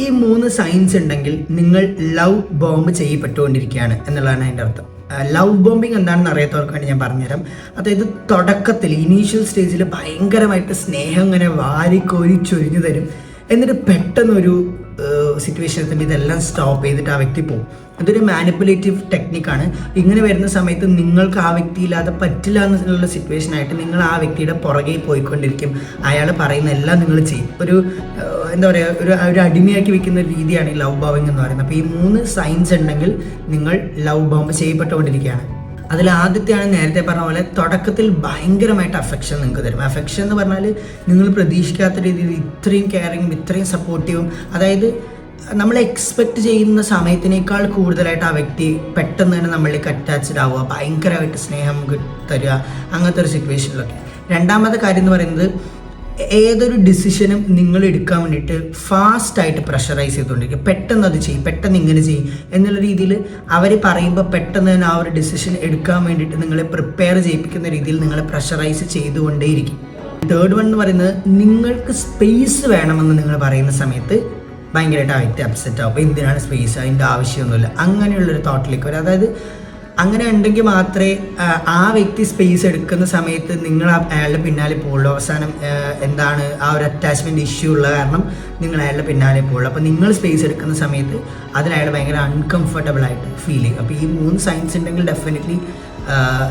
ഈ 3 സൈൻസ് ഉണ്ടെങ്കിൽ നിങ്ങൾ ലവ് ബോംബ് ചെയ്യപ്പെട്ടുകൊണ്ടിരിക്കുകയാണ് എന്നുള്ളതാണ് അതിൻ്റെ അർത്ഥം. ലവ് ബോംബിങ് എന്താണെന്ന് അറിയാത്തവർക്ക് വേണ്ടി ഞാൻ പറഞ്ഞുതരാം. അതായത് തുടക്കത്തിൽ ഇനീഷ്യൽ സ്റ്റേജിൽ ഭയങ്കരമായിട്ട് സ്നേഹം ഇങ്ങനെ വാരിക്കോരി ചൊരിഞ്ഞു തരും. എന്നിട്ട് പെട്ടെന്നൊരു സിറ്റുവേഷൻ എത്തുമ്പോൾ ഇതെല്ലാം സ്റ്റോപ്പ് ചെയ്തിട്ട് ആ വ്യക്തി പോകും. അതൊരു മാനിപ്പുലേറ്റീവ് ടെക്നിക്കാണ്. ഇങ്ങനെ വരുന്ന സമയത്ത് നിങ്ങൾക്ക് ആ വ്യക്തിയില്ലാതെ പറ്റില്ല എന്നുള്ള സിറ്റുവേഷനായിട്ട് നിങ്ങൾ ആ വ്യക്തിയുടെ പുറകെ പോയിക്കൊണ്ടിരിക്കും. അയാൾ പറയുന്ന എല്ലാം നിങ്ങൾ ചെയ്യും. എന്താ പറയുക, ഒരു അടിമയാക്കി വെക്കുന്ന രീതിയാണ് ഈ ലവ് ബോംബിങ് എന്ന് പറയുന്നത്. അപ്പോൾ ഈ 3 സൈൻസ് ഉണ്ടെങ്കിൽ നിങ്ങൾ ലവ് ബോംബ് ചെയ്യപ്പെട്ടുകൊണ്ടിരിക്കുകയാണ്. അതിൽ ആദ്യത്തെയാണ് നേരത്തെ പറഞ്ഞ പോലെ തുടക്കത്തിൽ ഭയങ്കരമായിട്ട് അഫെക്ഷൻ നിങ്ങൾക്ക് തരും. അഫെക്ഷൻ എന്ന് പറഞ്ഞാൽ നിങ്ങൾ പ്രതീക്ഷിക്കാത്ത രീതിയിൽ ഇത്രയും കെയറിങ്ങും ഇത്രയും സപ്പോർട്ടീവും, അതായത് നമ്മൾ എക്സ്പെക്റ്റ് ചെയ്യുന്ന സമയത്തിനേക്കാൾ കൂടുതലായിട്ട് ആ വ്യക്തി പെട്ടെന്ന് തന്നെ നമ്മളിലേക്ക് അറ്റാച്ച്ഡ് ആവുക, ഭയങ്കരമായിട്ട് സ്നേഹം തരിക, അങ്ങനത്തെ ഒരു സിറ്റുവേഷനിലൊക്കെ. രണ്ടാമത്തെ കാര്യം എന്ന് പറയുന്നത് ഏതൊരു ഡിസിഷനും നിങ്ങൾ എടുക്കാൻ വേണ്ടിയിട്ട് ഫാസ്റ്റായിട്ട് പ്രഷറൈസ് ചെയ്തുകൊണ്ടിരിക്കുക. പെട്ടെന്ന് അത് ചെയ്യും, പെട്ടെന്ന് ഇങ്ങനെ ചെയ്യും എന്നുള്ള രീതിയിൽ അവർ പറയുമ്പോൾ പെട്ടെന്ന് തന്നെ ആ ഒരു ഡിസിഷൻ എടുക്കാൻ വേണ്ടിയിട്ട് നിങ്ങളെ പ്രിപ്പയർ ചെയ്യിപ്പിക്കുന്ന രീതിയിൽ നിങ്ങളെ പ്രഷറൈസ് ചെയ്തുകൊണ്ടേയിരിക്കും. തേർഡ് വൺ എന്ന് പറയുന്നത് നിങ്ങൾക്ക് സ്പേസ് വേണമെന്ന് നിങ്ങൾ പറയുന്ന സമയത്ത് ഭയങ്കരമായിട്ട് ആ വ്യക്തി അപ്സെറ്റ് ആവും. അപ്പോൾ എന്തിനാണ് സ്പേസ്, അതിൻ്റെ ആവശ്യമൊന്നുമില്ല, അങ്ങനെയുള്ളൊരു തോട്ടിലേക്ക് വരും. അതായത് അങ്ങനെ ഉണ്ടെങ്കിൽ മാത്രമേ ആ വ്യക്തി സ്പേസ് എടുക്കുന്ന സമയത്ത് നിങ്ങൾ അയാളുടെ പിന്നാലെ പോകുള്ളൂ. അവസാനം എന്താണ് ആ ഒരു അറ്റാച്ച്മെൻറ്റ് ഇഷ്യൂ ഉള്ള കാരണം നിങ്ങൾ അയാളുടെ പിന്നാലെ പോകുള്ളൂ. അപ്പോൾ നിങ്ങൾ സ്പേസ് എടുക്കുന്ന സമയത്ത് അതിൽ അയാൾ ഭയങ്കര അൺകംഫർട്ടബിൾ ആയിട്ട് ഫീൽ ചെയ്യും. അപ്പോൾ ഈ 3 സൈൻസ് ഉണ്ടെങ്കിൽ ഡെഫിനറ്റ്ലി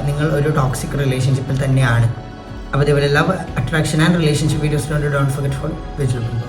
നിങ്ങൾ ഒരു ടോക്സിക് റിലേഷൻഷിപ്പിൽ തന്നെയാണ്. അപ്പോൾ ഇതേപോലെ love, attraction and relationship videos don't forget for vigilance.